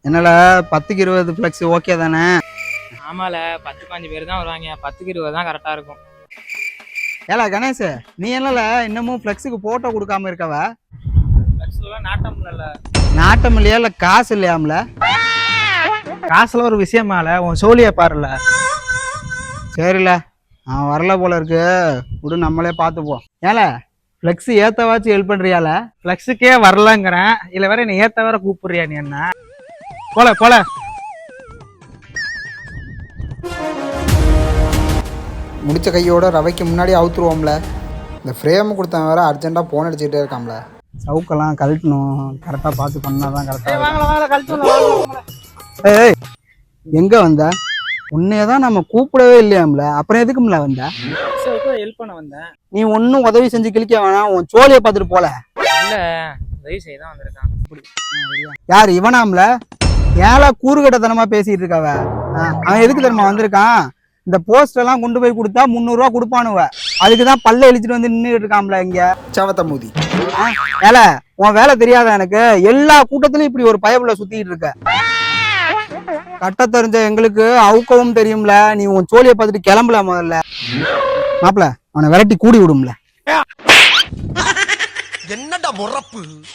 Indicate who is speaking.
Speaker 1: என்னால 10க்கு 20 flex okay தானே?
Speaker 2: ஆமால 10-15 பேர் தான் வருவாங்க. 10க்கு 20 தான் கரெக்டா இருக்கும்.
Speaker 1: ஏலா கணேஷ், நீ என்னல இன்னமும் ஃப்ளெக்ஸுக்கு போட்டோ கொடுக்காம இருக்கவ?
Speaker 2: ஃப்ளெக்ஸ்லாம் நாட்டம் இல்ல.
Speaker 1: நாட்டம் இல்லையா இல்ல காசு இல்லையாம்ல?
Speaker 3: காசுல ஒரு விஷயமால உன் சோழிய பாருல.
Speaker 1: சரில, நான் வரல போல இருக்கு, விடு நம்மளே பார்த்துப்போம். ஏல ஃப்ளெக்ஸ் ஏத்தவாச்சும் ஹெல்ப் பண்றியால?
Speaker 3: ஃப்ளெக்ஸுக்கே வரலங்கிறேன், இல்ல வேற நீ ஏத்த வேற கூப்பிடுறியா? நீ என்ன போல போல.
Speaker 1: முடிச்ச கையோட ரவைக்கு முன்னாடி அவுத்துருவோம்ல. இந்த ஃப்ரேம் கொடுத்தவன் வேற அர்ஜென்ட்டாக ஃபோன் அடிச்சுக்கிட்டே இருக்காம்ல. சவுக்கெல்லாம் கழட்டணும், கரெக்டாக பார்த்து பண்ணாதான் கரெக்டாக. ஏய் எங்கே வந்த? உன்னையே தான் நம்ம கூப்பிடவே இல்லையாம்ல, அப்புறம் எதுக்கும்ல வந்த?
Speaker 2: ஹெல்ப் பண்ண வந்தேன்.
Speaker 1: நீ ஒன்றும் உதவி செஞ்சு கிழிக்க வேணாம், உன் சோழியை பார்த்துட்டு போல.
Speaker 2: இல்ல உதவி செய்ய தான் வந்திருக்கான்.
Speaker 1: யார் இவனாம்ல? ஏழா கூறுகட்டத்தனமா பேசிட்டு இருக்காவ. அவன் எதுக்கு தெரியுமா வந்திருக்கான்? இந்த போஸ்ட் எல்லாம் கொண்டு போய் கொடுத்தா 300 ரூபா கொடுப்பானுவ. அதுக்குதான் பல்ல இழிச்சிட்டு வந்து நின்றுட்டு இருக்காம்ல இங்க சவத்த மூதி. ஏல உன் வேலை தெரியாத எனக்கு? எல்லா கூட்டத்திலும் இப்படி ஒரு பயப்புல சுத்திட்டு இருக்க. கட்ட தெரிஞ்ச எங்களுக்கு அவுக்கவும் தெரியும்ல. நீ உன் சோழியை பார்த்துட்டு கிளம்பல. முதல்ல மாப்பிள அவனை விரட்டி கூடி விடும்ல.
Speaker 4: என்னடா முறப்பு.